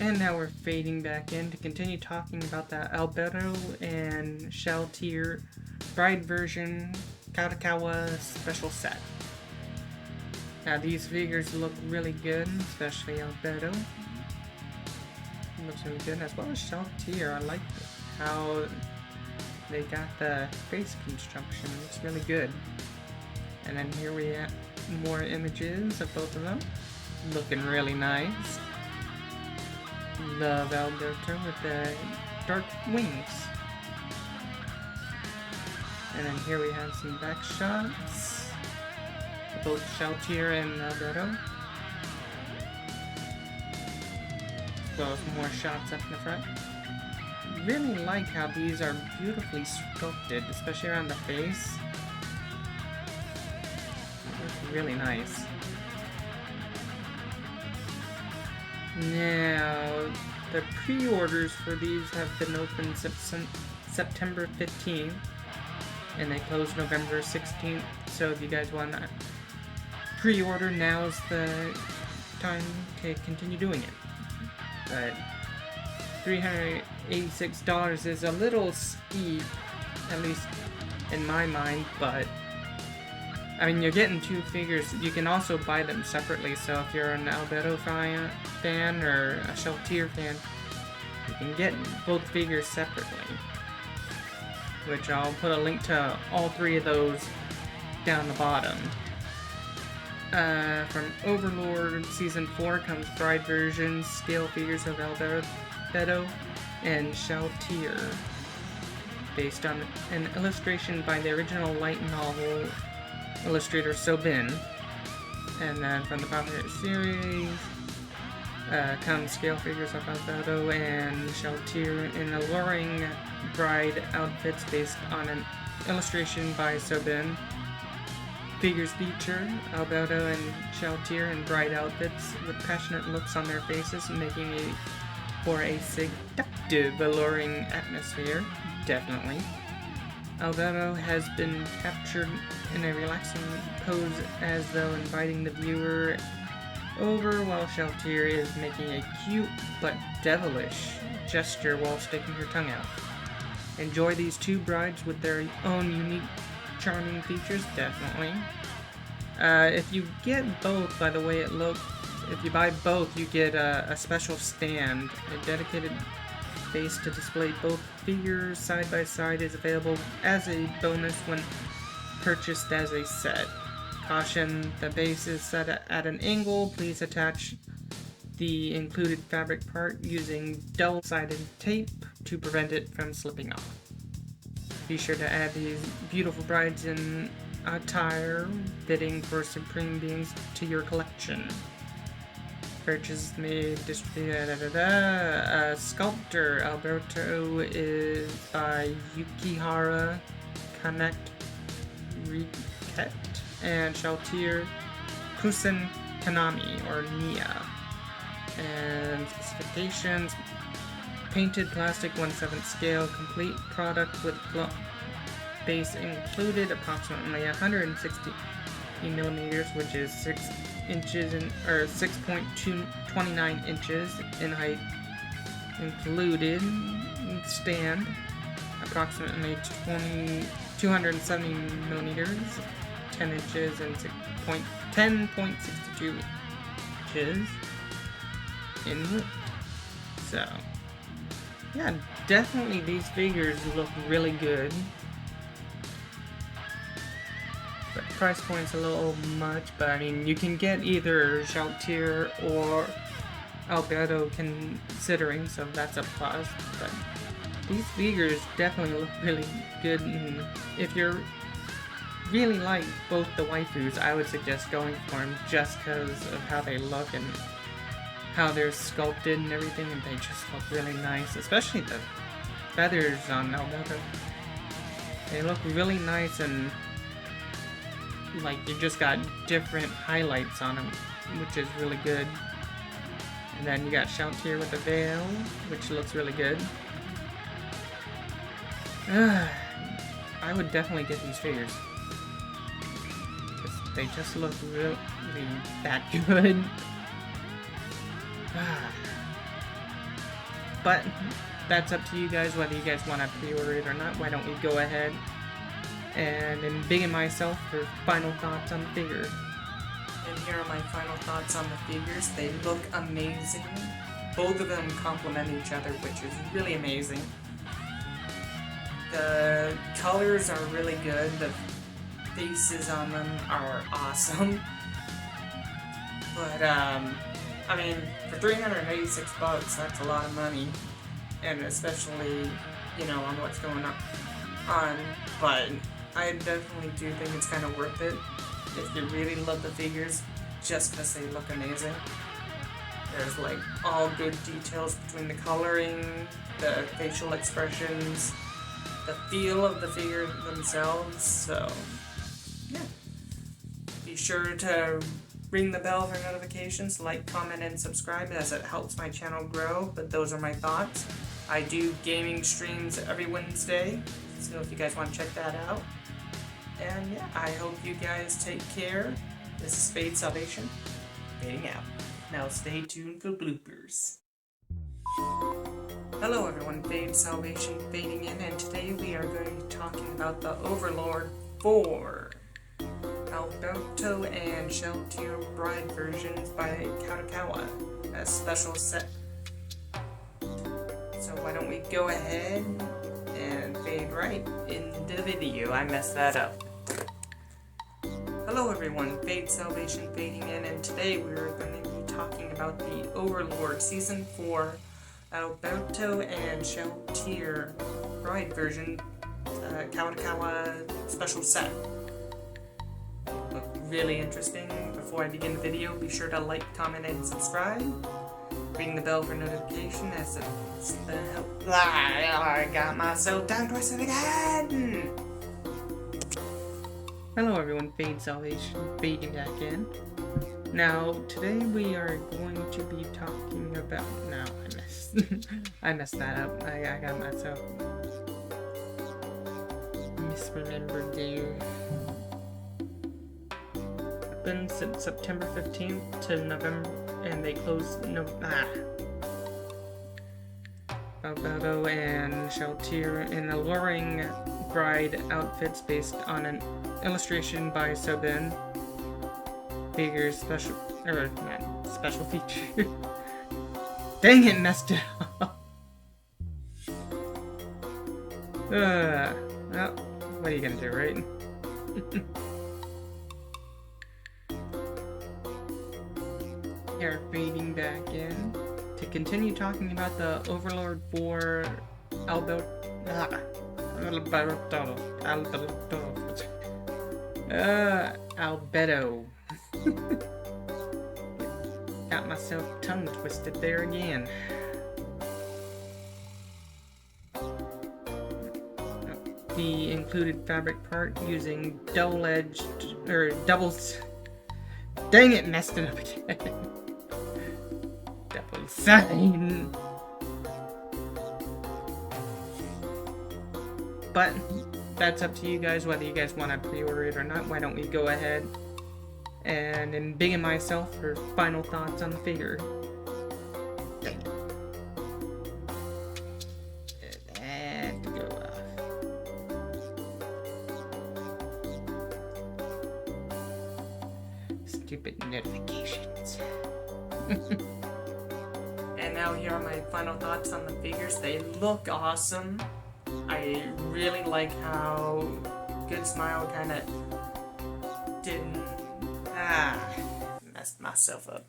And now we're fading back in to continue talking about that Albedo and Shalltear Bride version Kadokawa special set. Now these figures look really good, especially Albedo. Looks really good, as well as Shalltear. I like how they got the face construction. It's really good. And then here we have more images of both of them. Looking really nice. Love Alberto with the dark wings. And then here we have some back shots of both Shalltear and Alberto. As well as more shots up in the front. Really like how these are beautifully sculpted, especially around the face. It's really nice. Now, the pre-orders for these have been open September 15th, and they close November 16th, so if you guys want to pre-order, now's the time to continue doing it. But $386 is a little steep, at least in my mind, but I mean, you're getting two figures. You can also buy them separately, so if you're an Albedo fan or a Shalltear fan, you can get both figures separately. Which I'll put a link to all three of those down the bottom. From Overlord Season 4 comes Bride versions, scale figures of Albedo and Shalltear, based on an illustration by the original light novel illustrator Sobin. And then from the popular series comes scale figures of Albedo and Shalltear in alluring bride outfits based on an illustration by Sobin. Figures feature Albedo and Shalltear in bride outfits with passionate looks on their faces, making it for a seductive, alluring atmosphere. Definitely. Albedo has been captured in a relaxing pose as though inviting the viewer over, while Shalltear is making a cute but devilish gesture while sticking her tongue out. Enjoy these two brides with their own unique charming features, definitely. If you get both, by the way it looks, if you buy both, you get a special stand. A dedicated base to display both figures side by side is available as a bonus when purchased as a set. Caution, the base is set at an angle. Please attach the included fabric part using double-sided tape to prevent it from slipping off. Be sure to add these beautiful brides in attire fitting for supreme beings to your collection. Purchase made, distributed, Sculptor Alberto is by Yukihara Connect Riket, and Shalltear Kusen Kanami, or Nia. And specifications: painted plastic 1/7 scale, complete product with base included, approximately 160 millimeters, which is 6 inches or 6.29 inches in height, included stand, approximately 270 millimeters, 10 inches and 10.62 inches in width. So yeah, definitely these figures look really good. But price point's a little much, but I mean, you can get either Shalltear or Albedo considering, so that's a plus. But these figures definitely look really good, and if you're really like both the waifus, I would suggest going for them just because of how they look and how they're sculpted and everything, and they just look really nice, especially the feathers on Albedo. They look really nice, and like you just got different highlights on them, which is really good. And then you got Shalltear with the veil, which looks really good. I would definitely get these figures. They just look really that good. But that's up to you guys, whether you guys want to pre-order it or not. Why don't we go ahead and embiggen myself for final thoughts on the figure. And here are my final thoughts on the figures. They look amazing. Both of them complement each other, which is really amazing. The colors are really good. The faces on them are awesome. But, I mean, for 386 bucks, that's a lot of money. And especially, you know, on what's going on. But I definitely do think it's kind of worth it if you really love the figures, just because they look amazing. There's like all good details between the coloring, the facial expressions, the feel of the figure themselves, so yeah. Be sure to ring the bell for notifications, like, comment, and subscribe as it helps my channel grow, but those are my thoughts. I do gaming streams every Wednesday, so if you guys want to check that out. And yeah, I hope you guys take care. This is Fadesalvation, fading out. Now stay tuned for bloopers. Hello everyone, Fadesalvation fading in, and today we are going to be talking about the Overlord 4. Albedo and Shalltear Bride versions by Kadokawa, a special set. So why don't we go ahead and fade right into the video. I messed that up. Hello everyone, Fadesalvation fading in, and today we're going to be talking about the Overlord Season 4 Albedo and Shalltear Bride version Kadokawa special set. Look really interesting. Before I begin the video, be sure to like, comment, and subscribe. Ring the bell for notification as it's the help. I got myself tongue twisted again! Hello everyone, Fadesalvation fading back in. Now, today we are going to be talking about... No, I messed that up. I got myself misremembered there. Been since September 15th to November, and they closed Albedo and Shalltear in alluring bride outfits based on an illustration by Sobin. Figures special feature. Dang it, messed it up. Well, what are you gonna do, right? Here, fading back in to continue talking about the Overlord 4 Albedo. Got myself tongue twisted there again. The included fabric part using double-edged, or doubles. Dang it, messed it up again. Double sign. But that's up to you guys, whether you guys want to pre-order it or not. Why don't we go ahead and embiggen myself for final thoughts on the figure. Dang it. It had to go off. Stupid notifications. And now here are my final thoughts on the figures. They look awesome. I really like how Good Smile kind of didn't... messed myself up.